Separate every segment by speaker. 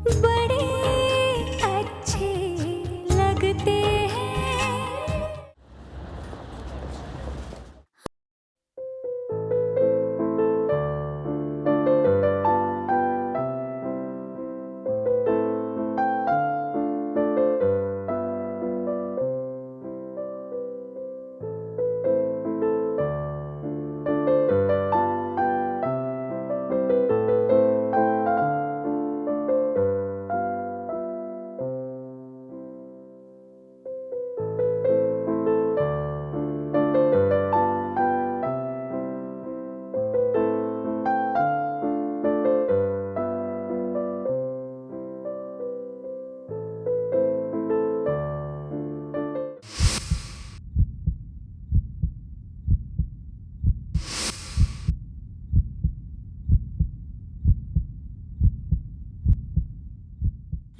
Speaker 1: बड़े अच्छे लगते हैं।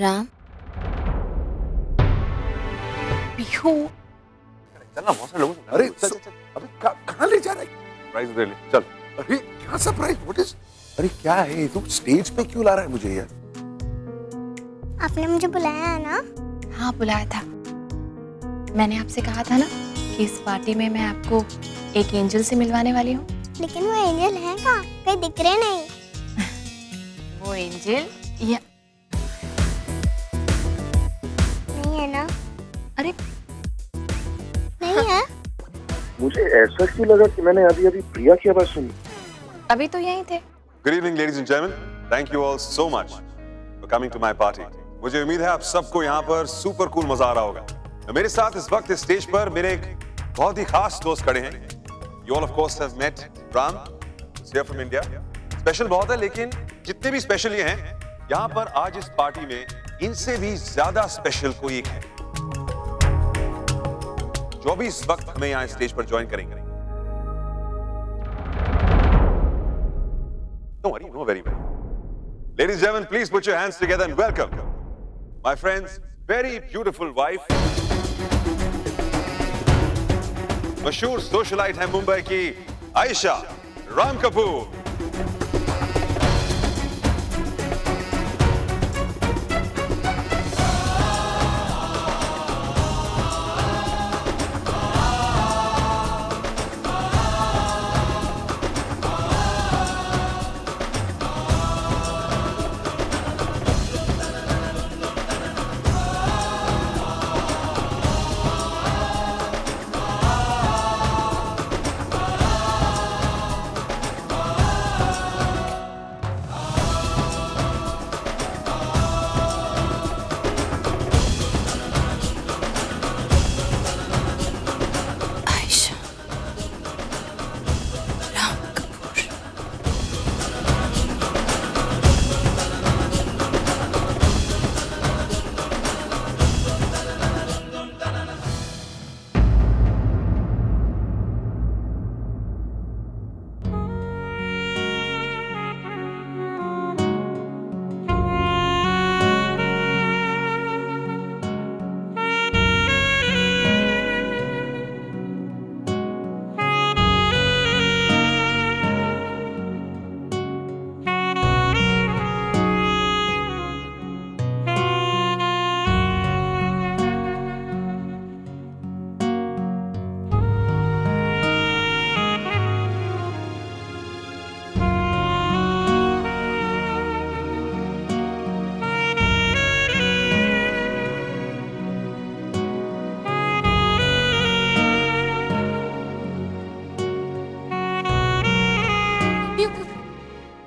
Speaker 2: राम, पीहू,
Speaker 3: चल ना, बहुत सारे लोगों से
Speaker 4: अरे
Speaker 3: चल चल चल।
Speaker 4: अबे कहाँ ले जा रहा है?
Speaker 3: प्राइस दे ले चल।
Speaker 4: अरे क्या सरप्राइज? What is? अरे क्या है ये? तुम स्टेज पे क्यों ला रहा है मुझे यार?
Speaker 5: आपने मुझे बुलाया है ना?
Speaker 2: हाँ बुलाया था। मैंने आपसे कहा था ना कि इस पार्टी में मैं आपको एक एंजल से मिलवाने वाली हूँ।
Speaker 5: लेकिन वो एंजल है कहाँ? कहीं दिख रहे नहीं।
Speaker 2: वो एंजल या
Speaker 5: नहीं है ना?
Speaker 2: अरे
Speaker 5: नहीं है?
Speaker 4: मुझे ऐसा क्यों लगा कि मैंने अभी अभी प्रिया की आवाज सुनी?
Speaker 2: अभी तो यहीं थे।
Speaker 3: Good evening ladies and gentleman, thank you all so much for coming to my party. मुझे उम्मीद है आप सबको यहाँ पर सुपर कूल मजा आ रहा होगा। मेरे साथ इस वक्त इस स्टेज पर मेरे एक बहुत ही खास दोस्त खड़े हैं। You all of course have met Ram, here from India. Special बहुत है, लेकिन जितने भी स्पेशल ये हैं, यहाँ पर आज इस पार्टी में इनसे भी ज्यादा स्पेशल कोई एक है जो भी इस वक्त हमें यहाँ स्टेज पर ज्वाइन करेंगे। Don't worry, you know very well. Ladies and gentlemen, please put your hands together and welcome my friend's very beautiful wife. मशहूर सोशलाइट है मुंबई की आयशा राम कपूर।
Speaker 2: आयशा, राम कपूर।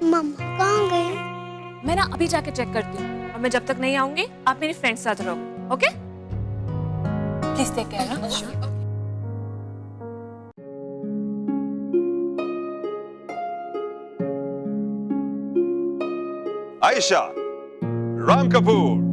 Speaker 5: मम्मा कहाँ गए?
Speaker 6: मैं ना अभी जाके चेक करती हूँ, और मैं जब तक नहीं आऊंगी आप मेरी फ्रेंड साथ रहो, okay? Please take care.
Speaker 3: Ayesha Ram Kapoor.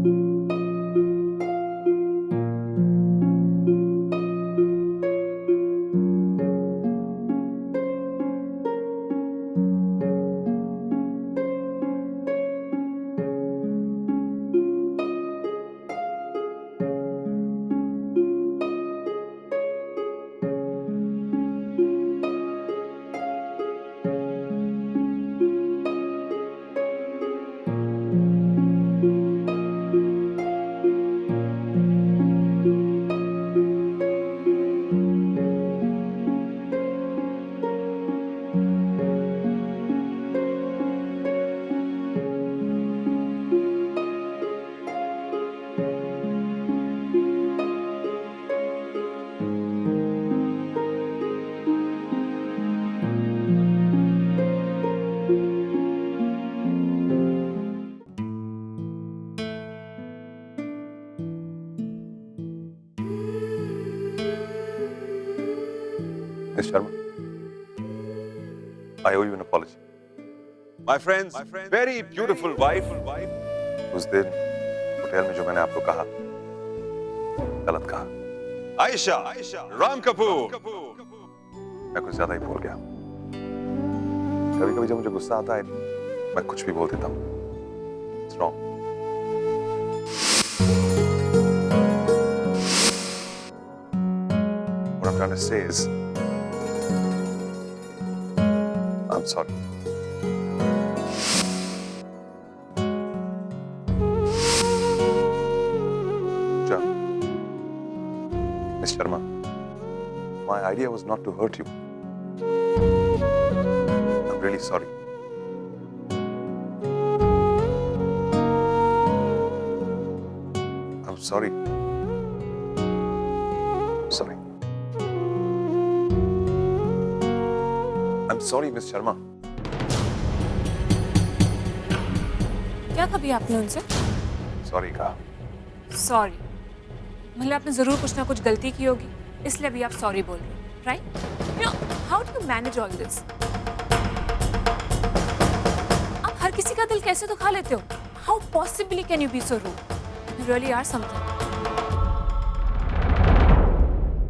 Speaker 3: Miss Sharma, I owe you an apology. My friend's very beautiful wife, उस दिन होटल में जो मैंने आपको कहा, गलत कहा। आयशा, राम कपूर। मैं कुछ ज्यादा ही बोल गया। कभी-कभी जब मुझे गुस्सा आता है, मैं कुछ भी बोल देता हूँ। It's wrong. What I'm trying to say is, I'm sorry. Miss Sharma, my idea was not to hurt you. I'm really sorry. I'm sorry. Sorry. I'm sorry, Miss Sharma.
Speaker 6: क्या कभी आपने उनसे
Speaker 3: Sorry कहा।
Speaker 6: सॉरी, मतलब आपने जरूर कुछ ना कुछ गलती की होगी, इसलिए अभी आप सॉरी बोल रहे हो, right? You know, how do you manage all this? आप हर किसी का दिल कैसे दुखा लेते हो? How possibly can you be so rude? You really are something.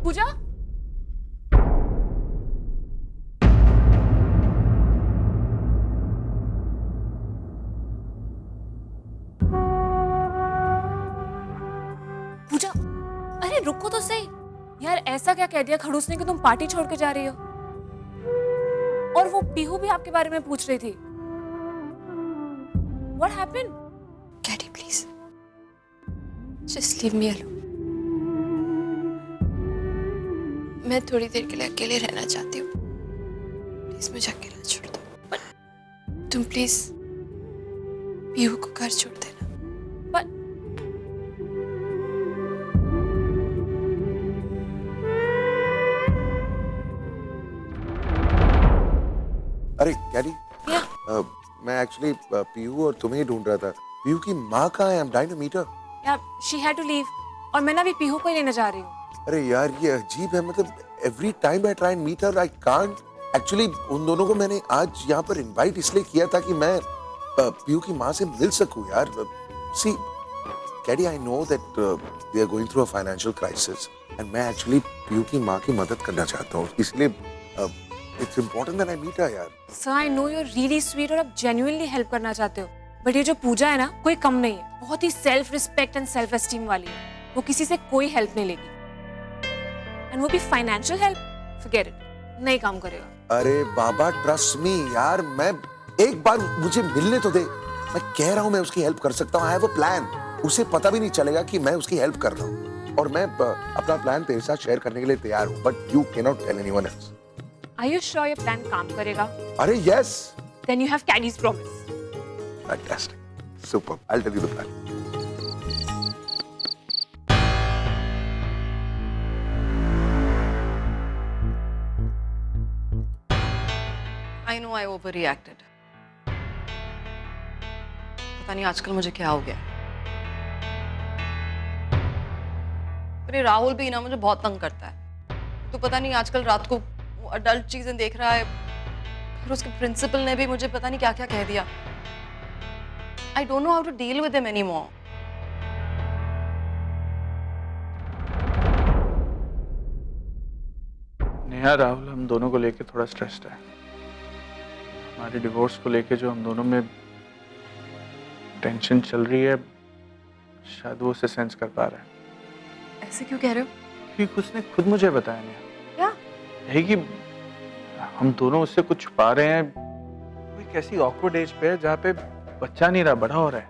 Speaker 6: Puja, Puja, अरे रुको तो सही यार, ऐसा क्या कह दिया खड़ूस ने कि तुम पार्टी छोड़ के जा रही हो? और वो पीहू भी आपके बारे में पूछ रही थी। What happened?
Speaker 2: Daddy, please. Just leave me alone. मैं थोड़ी देर के लिए अकेले रहना चाहती हूँ। प्लीज मुझे अकेला छोड़ दो। तुम प्लीज पीहू को घर छोड़ देना।
Speaker 6: But
Speaker 4: अरे कैडी,
Speaker 6: yeah,
Speaker 4: मैं एक्चुअली पीयू और तुम्हें ही ढूंढ रहा था। पीयू की माँ कहाँ है? I'm dying to meet her.
Speaker 6: yeah, she had to leave. और मैं ना अभी पीहू को ही लेने जा रही हूँ।
Speaker 4: अरे यार ये अजीब है, मतलब every time I try and meet her I can't. Actually उन दोनों को मैंने आज यहाँ पर इनवाइट इसलिए किया था कि मैं पीयू की माँ से मिल सकूँ यार। See, Caddy, I know that they are going through a financial crisis and मैं actually पीयू की माँ की मदद करना चाहता हूँ, इसलिए it's important that I meet her यार।
Speaker 6: Sir, I know you're really sweet और आप genuinely help करना चाहते हो, बट ये जो पूजा है ना, कोई कम नहीं है, बहुत ही self respect and self esteem वाली है। वो किसी से कोई हेल्प नहीं लेगी, एंड वो भी फाइनेंशियल हेल्प, फॉरगेट इट, नहीं काम करेगा।
Speaker 4: अरे बाबा ट्रस्ट मी यार, मैं एक बार मुझे मिलने तो दे। मैं कह रहा हूँ मैं उसकी हेल्प कर सकता हूँ। I have a plan. उसे पता भी नहीं चलेगा कि मैं उसकी हेल्प कर रहा हूँ, और मैं अपना प्लान तेरे साथ शेयर करने के लिए तैयार हूँ, but you can not tell anyone else.
Speaker 6: Are you sure ये प्लान काम करेगा?
Speaker 4: अरे yes.
Speaker 6: Then you have Caddy's promise.
Speaker 4: Fantastic, super, I will tell you the plan.
Speaker 7: I know I overreacted. पता नहीं आजकल मुझे क्या हो गया। अरे राहुल भी ना मुझे बहुत तंग करता है। तो पता नहीं आजकल रात को वो अडल्ट चीजें देख रहा है। फिर उसके प्रिंसिपल ने भी मुझे पता नहीं क्या क्या कह दिया। I don't know how to deal with him anymore.
Speaker 8: Neha, Rahul हम दोनों को लेके थोड़ा स्ट्रेस्ड है। हमारे डिवोर्स को लेके जो हम दोनों में टेंशन चल रही है, शायद वो उसे सेंस कर पा रहा है।
Speaker 7: ऐसे क्यों कह रहे हो?
Speaker 8: क्योंकि उसने खुद मुझे बताया नेहा,
Speaker 7: क्या?
Speaker 8: यही कि हम दोनों उससे कुछ छुपा रहे हैं। वो एक ऐसी ऑकवर्ड एज पे है जहाँ पे बच्चा नहीं रहा, बड़ा हो रहा है,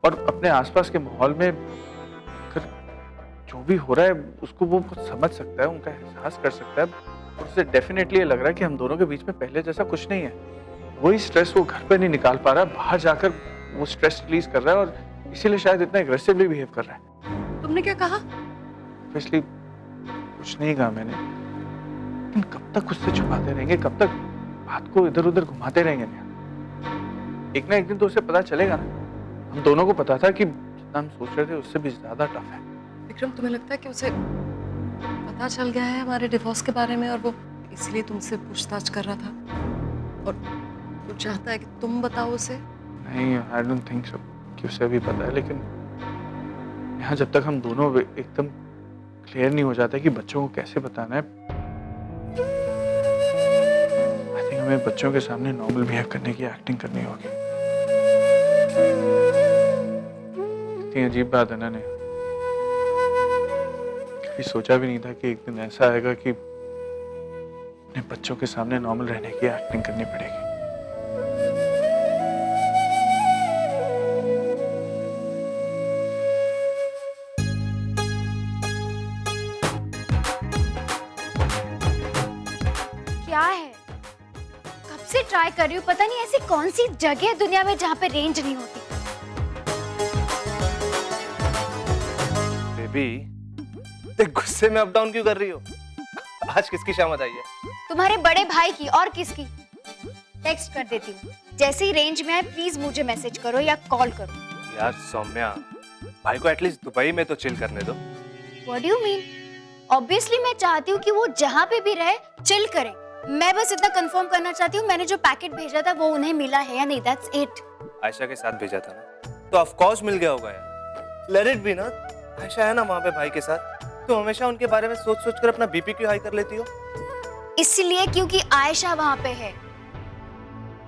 Speaker 8: और अपने आसपास के माहौल में अगर जो भी हो रहा है उसको वो कुछ समझ सकता है, उनका एहसास कर सकता है, और उसे डेफिनेटली ये लग रहा है कि हम दोनों के बीच में पहले जैसा कुछ नहीं है। वही स्ट्रेस वो घर पे नहीं निकाल पा रहा, बाहर जाकर वो स्ट्रेस रिलीज कर रहा है, और इसीलिए शायद इतना एग्रेसिवली बिहेव कर रहा है।
Speaker 7: तुमने क्या कहा?
Speaker 8: इसलिए कुछ नहीं कहा मैंने, लेकिन कब तक उससे छुपाते रहेंगे, कब तक बात को इधर उधर घुमाते रहेंगे? एक ना एक दिन तो उसे पता चलेगा ना। हम दोनों को पता था कि जितना हम सोच रहे थे उससे भी ज्यादा टफ है।
Speaker 7: विक्रम, तुम्हें लगता है कि उसे पता चल गया है हमारे डिवोर्स के बारे में और वो इसलिए तुमसे पूछताछ कर रहा था और वो चाहता है कि तुम बताओ उसे।
Speaker 8: नहीं, आई डोंट थिंक सो कि उसे भी पता है, लेकिन यहाँ जब तक हम दोनों एकदम क्लियर नहीं हो जाता कि बच्चों को कैसे बताना है, आई थिंक हमें बच्चों के सामने नॉर्मल बिहेव करने की एक्टिंग करनी होगी। इतनी अजीब बात है ना, ने कभी सोचा भी नहीं था कि एक दिन ऐसा आएगा कि अपने बच्चों के सामने नॉर्मल रहने की एक्टिंग करनी पड़ेगी।
Speaker 9: क्या है? कब से ट्राई कर रही हूँ, पता नहीं ऐसी कौन सी जगह है दुनिया में जहाँ पे रेंज नहीं होती।
Speaker 10: बेबी, ते गुस्से में अप डाउन क्यों कर रही हो? आज किसकी शामत आई है?
Speaker 9: तुम्हारे बड़े भाई की, और किसकी? टेक्स्ट कर देती हूँ, जैसे ही रेंज में आए प्लीज मुझे मैसेज करो या कॉल करो।
Speaker 10: यार सौम्या, भाई को एटलीस्ट दुबई में तो चिल करने दो।
Speaker 9: What do you mean? Obviously मैं चाहती हूँ कि वो जहाँ पे भी रहे चिल करे। मैं बस इतना कंफर्म करना चाहती हूँ मैंने जो पैकेट भेजा था वो उन्हें मिला है या नहीं, दैट्स इट।
Speaker 10: आयशा के साथ भेजा था ना, तो ऑफ कोर्स मिल गया होगा यार। लेट इट बी ना, आयशा है ना वहाँ पे भाई के साथ, तो हमेशा उनके बारे में सोच सोच कर अपना बीपी क्यों हाई कर लेती हो?
Speaker 9: इसलिए क्योंकि आयशा वहाँ पे है।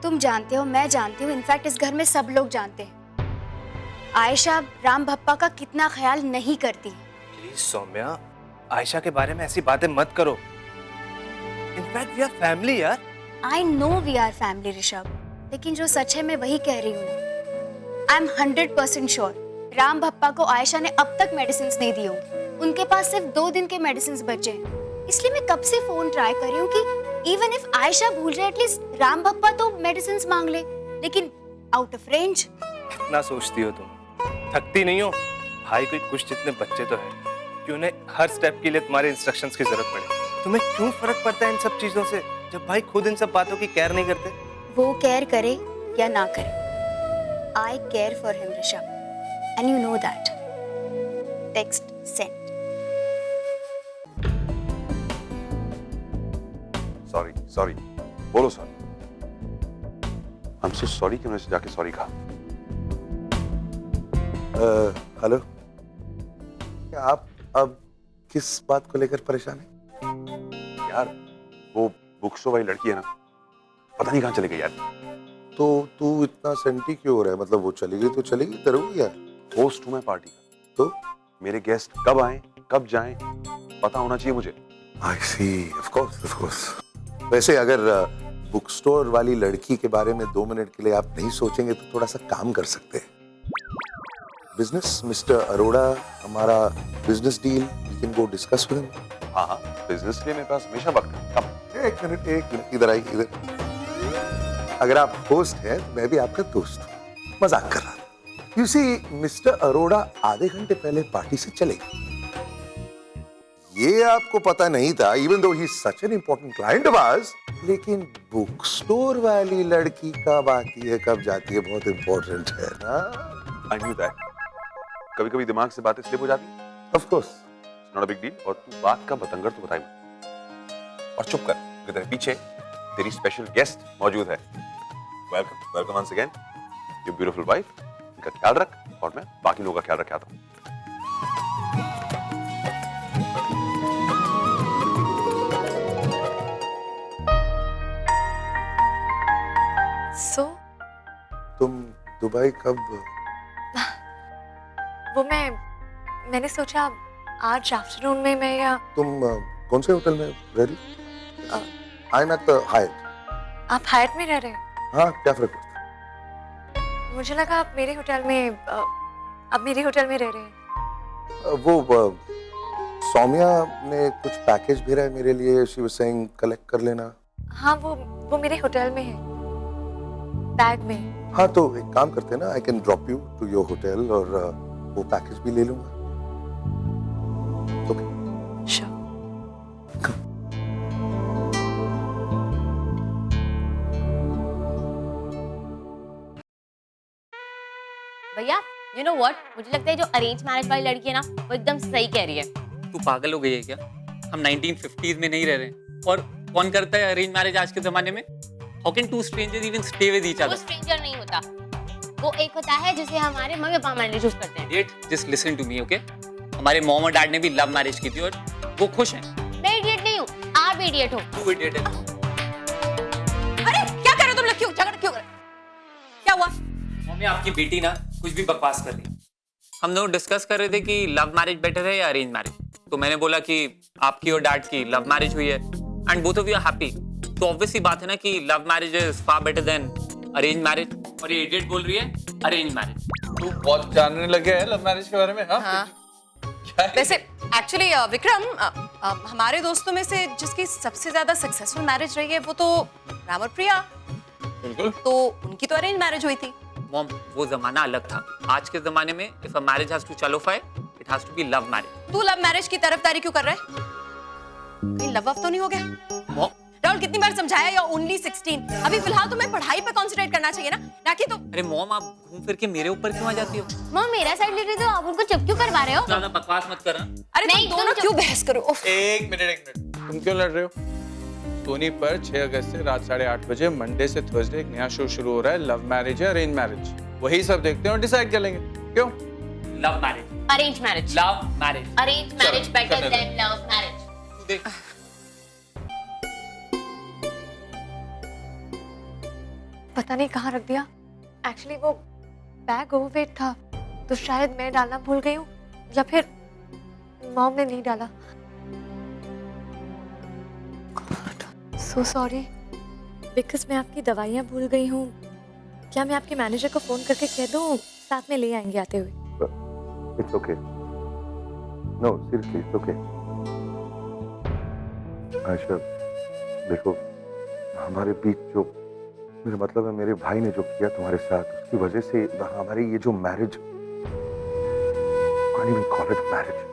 Speaker 9: तुम जानते हो, मैं जानती हूँ, इनफैक्ट इस घर में सब लोग जानते हैं आयशा राम भप्पा का कितना ख्याल नहीं करती।
Speaker 10: प्लीज सौम्या, आयशा के बारे में ऐसी बातें मत करो। इनफैक्ट वी आर फैमिली यार।
Speaker 9: I know we are family Rishabh, लेकिन जो सच है मैं वही कह रही हूँ। आई एम 100% श्योर राम भप्पा को आयशा ने अब तक मेडिसिन नहीं दी होंगी। उनके पास सिर्फ 2 दिन के मेडिसिन बचे हैं। इसलिए मैं कब से फोन ट्राई कर रही हूँ कि इवन इफ आयशा भूल जाए एटलीस्ट राम भप्पा तो मेडिसिन मांग ले, लेकिन आउट ऑफ रेंज।
Speaker 10: कितना सोचती हो तुम? थकती नहीं हो? भाई कोई कुछ जितने बच्चे तो हैं कि उन्हें हर स्टेप के लिए तुम्हारे इंस्ट्रक्शंस की जरूरत पड़े। तुम्हें क्यों फर्क पड़ता है इन सब चीजों से जब भाई खुद इन सब बातों की केयर नहीं करते?
Speaker 9: वो केयर करे या ना करे, I care for him Rishabh, and you know that. Text send.
Speaker 3: Sorry बोलो sorry. I am so sorry कि मैंने जाके सॉरी कहा।
Speaker 4: हेलो, क्या आप अब किस बात को लेकर परेशान हैं?
Speaker 3: यार वो बुक स्टोर वाली लड़की है ना, पता नहीं कहाँ चली गई यार।
Speaker 4: तो तू इतना सेंटी क्यों हो रहा है? मतलब वो चली गई तो चली गई, डरोगी यार।
Speaker 3: होस्ट हूँ मैं पार्टी का, तो मेरे गेस्ट कब आए कब जाएं पता होना चाहिए मुझे।
Speaker 4: आई सी, ऑफ कोर्स। वैसे अगर बुक स्टोर वाली लड़की के बारे में 2 मिनट के लिए आप नहीं सोचेंगे तो थोड़ा सा काम कर सकते हैं। बिजनेस, मिस्टर अरोड़ा, हमारा business deal, we can go discuss with him.
Speaker 3: हाँ, बिजनेस के लिए मेरे पास हमेशा वक्त है। कब?
Speaker 4: एक मिनट इधर आइए, इधर। अगर आप होस्ट हैं तो मैं भी आपका दोस्त हूँ, मजाक कर रहा था। यू सी, मिस्टर अरोड़ा आधे घंटे पहले पार्टी से चले गए। ये आपको पता नहीं था, even though he is such an important client of hours, लेकिन बुक स्टोर वाली लड़की कब आती है कब जाती है बहुत इंपॉर्टेंट है ना।
Speaker 3: I knew that. कभी कभी दिमाग से बातें स्लिप हो जाती है।
Speaker 4: Of course,
Speaker 3: not a big deal. और तू बात का बतंगड़ तो बताई मत। और चुप कर, तेरे पीछे तेरी स्पेशल गेस्ट मौजूद है। Welcome once again your beautiful wife. इनका ख्याल रख और मैं बाकी लोगों का ख्याल रख आता हूँ।
Speaker 2: सो
Speaker 4: तुम दुबई कब?
Speaker 2: वो मैंने सोचा आज आफ्टरनून में मैं या
Speaker 4: तुम कौन से होटल में रह रही? I am at the height.
Speaker 2: आप हायट में रह रहे हैं?
Speaker 4: हाँ, क्या फर्क पड़ता है?
Speaker 2: मुझे लगा आप मेरे होटल में आप मेरे होटल में रह रहे हैं।
Speaker 4: वो सौम्या ने कुछ पैकेज भेजा है मेरे लिए, शी वाज सेइंग कलेक्ट कर लेना।
Speaker 2: हाँ, वो मेरे होटल में है, बैग में।
Speaker 4: हाँ, तो एक काम करते हैं ना, I can drop you to your hotel और वो पैकेज भी ले लूंगा। Okay,
Speaker 2: sure.
Speaker 11: भैया, यू नो व्हाट, मुझे लगता है जो अरेंज मैरिज वाली लड़की है ना वो एकदम सही कह रही है।
Speaker 12: तू पागल हो गई है क्या? हम 1950s में नहीं रह रहे हैं और कौन करता है अरेंज मैरिज आज के जमाने में? How can two strangers even stay with each
Speaker 11: वो
Speaker 12: अदर?
Speaker 11: स्ट्रेंजर नहीं होता, वो एक होता है जिसे हमारे मम्मी पापा मैंने चूज करते हैं।
Speaker 12: Idiot, just listen to me, okay? हमारे मॉम और डैड ने भी लव मैरिज की थी और वो खुश हैं।
Speaker 11: मैं इडियट नहीं हूँ, आप भी इडियट हो।
Speaker 12: तू इडियट है।
Speaker 7: अरे क्या कर रहे हो तुम लोग? क्यों झगड़ा क्यों कर रहे हो? क्या हुआ?
Speaker 12: मम्मी आपकी बेटी ना कुछ भी बकवास कर रही है। हम दोनों डिस्कस कर रहे थे कि लव मैरिज बेटर है या अरेंज मैरिज। तो मैंने बोला कि आपकी और डैड की लव मैरिज हुई है and both of you are happy, तो ऑब्वियसली बात है ना कि love marriage is far better than arrange marriage. और ये इडियट बोल रही है अरेंज मैरिज।
Speaker 8: तू बहुत जानने लगे है लव मैरिज के बारे में?
Speaker 7: हाँ। वैसे एक्चुअली विक्रम, हमारे दोस्तों में से जिसकी सबसे ज्यादा सक्सेसफुल मैरिज रही है वो तो राम और प्रिया।
Speaker 8: बिल्कुल।
Speaker 7: तो उनकी तो अरेंज मैरिज हुई थी।
Speaker 12: मॉम, वो जमाना अलग था। आज के जमाने में if a marriage has to qualify it has to be love marriage.
Speaker 7: तू लव मैरिज की तरफदारी क्यों कर रहा है? कहीं लव अफ तो नहीं हो गया?
Speaker 12: मॉम,
Speaker 7: राहुल कितनी बार समझाया, या ओनली 16? अभी फिलहाल तुम्हें पढ़ाई पे कंसंट्रेट करना चाहिए ना कि तुम।
Speaker 12: अरे मॉम, आप घूम फिर के मेरे ऊपर क्यों आ जाती हो?
Speaker 11: मम्मी मेरा साइड ले रही हो, आप उनको चुप क्यों करवा रहे हो?
Speaker 12: ज्यादा बकवास मत कर।
Speaker 7: अरे
Speaker 11: नहीं,
Speaker 7: तुम दोनों
Speaker 11: तुम
Speaker 7: क्यों बहस करो? उफ।
Speaker 8: एक मिनट। तुम क्यों लड़ रहे हो? सोनी पर 6 अगस्त से रात 8:30 बजे मंडे से थर्सडे एक नया शो शुरू हो रहा है, लव मैरिज या अरेंज मैरिज। वही सब देखते हैं और डिसाइड कर लेंगे। क्यों?
Speaker 12: Love marriage.
Speaker 11: Arrange marriage.
Speaker 12: Love marriage.
Speaker 11: Arrange marriage better
Speaker 8: करने दो।
Speaker 11: Then love marriage.
Speaker 12: तू देख।
Speaker 2: पता नहीं कहाँ रख दिया। एक्चुअली वो बैग ओवरवेट था, तो शायद मैं डालना भूल गई हूँ या फिर मॉम ने नहीं डाला। So sorry. बिकॉज मैं आपकी दवाइयाँ भूल गई हूँ। क्या मैं आपके मैनेजर को फोन करके कह दूँ साथ में ले आएंगे आते हुए?
Speaker 4: It's okay. No, seriously, it's okay. Ayesha, देखो, हमारे बीच जो, मेरा मतलब है मेरे भाई ने जो किया तुम्हारे साथ, उसकी वजह से हमारी ये जो marriage, can't even call it marriage,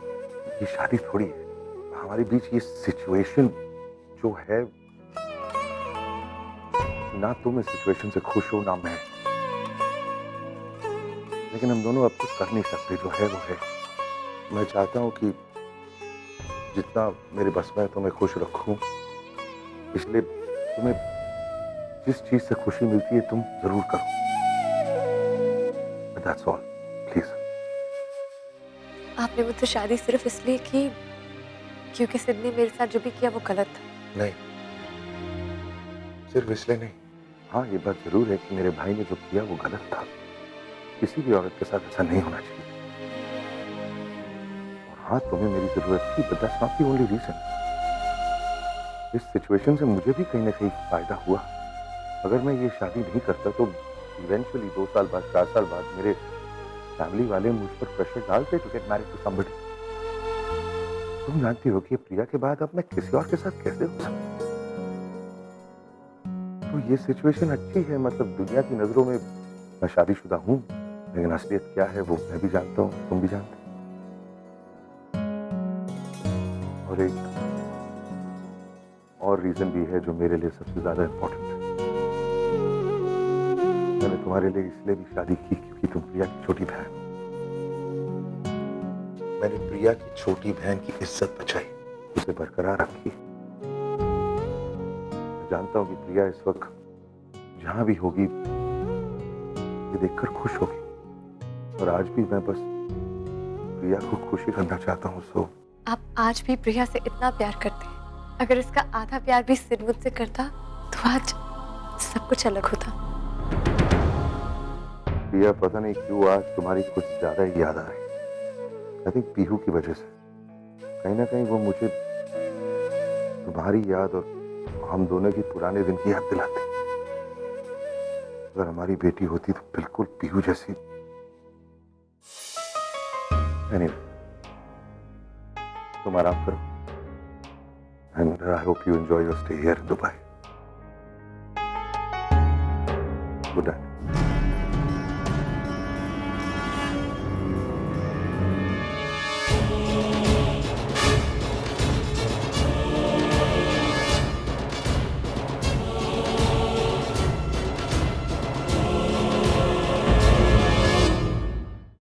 Speaker 4: ये शादी थोड़ी है। हमारे बीच ये सिचुएशन जो है, ना तुम इस सिचुएशन से खुश हो ना मैं, लेकिन हम दोनों अब कुछ कर नहीं सकते। जो है वो है। मैं चाहता हूँ कि जितना मेरे बस में है तुम्हें खुश रखूं, इसलिए तुम्हें जिस चीज से खुशी मिलती है तुम जरूर करो। That's all, please.
Speaker 2: आपने मुझसे शादी सिर्फ इसलिए की क्योंकि सिड ने मेरे साथ जो भी किया वो गलत था?
Speaker 4: नहीं, सिर्फ इसलिए नहीं। हाँ, ये बात जरूर है कि मेरे भाई ने जो किया वो गलत था। किसी भी औरत के साथ ऐसा नहीं होना चाहिए। और हाँ, तुम्हें मेरी जरूरत थी, but that's not the only reason. इस सिचुएशन से मुझे भी कहीं ना कहीं फायदा हुआ। अगर मैं ये शादी नहीं करता तो इवेंचुअली 2 साल बाद, 4 साल बाद मेरे फैमिली वाले मुझ पर प्रेशर डालते to get married to somebody. तुम जानती हो कि प्रिया के बाद अब मैं किसी और के साथ कैसे हो सकता? तो ये सिचुएशन अच्छी है। मतलब दुनिया की नजरों में मैं शादीशुदा हूँ, लेकिन असलियत क्या है वो मैं भी जानता हूँ, तुम भी जानते हो। और एक और रीजन भी है जो मेरे लिए सबसे ज्यादा इम्पोर्टेंट है। मैंने तुम्हारे लिए इसलिए भी शादी की क्योंकि तुम प्रिया की छोटी बहन हो। मैंने प्रिया की छोटी बहन की इज्जत बचाई, उसे बरकरार रखी। मैं जानता हूँ कि प्रिया इस वक्त जहां भी होगी ये देखकर खुश होगी, और आज भी मैं बस प्रिया को खुशी करना चाहता हूँ। सो
Speaker 2: आप आज भी प्रिया से इतना प्यार करते हैं। अगर इसका आधा प्यार भी सिड मुझसे करता तो आज सब कुछ अलग होता।
Speaker 4: प्रिया, पता नहीं क्यों आज तुम्हारी कुछ ज्यादा ही याद आ रही। आई थिंक पीहू की वजह से। कहीं ना कहीं वो मुझे तुम्हारी याद और हम दोनों की पुराने दिन की याद दिलाती। अगर हमारी बेटी होती तो बिल्कुल पीहू जैसी। Anyway, तुम आराम करो। And I hope you enjoy your stay here in Dubai. Good night.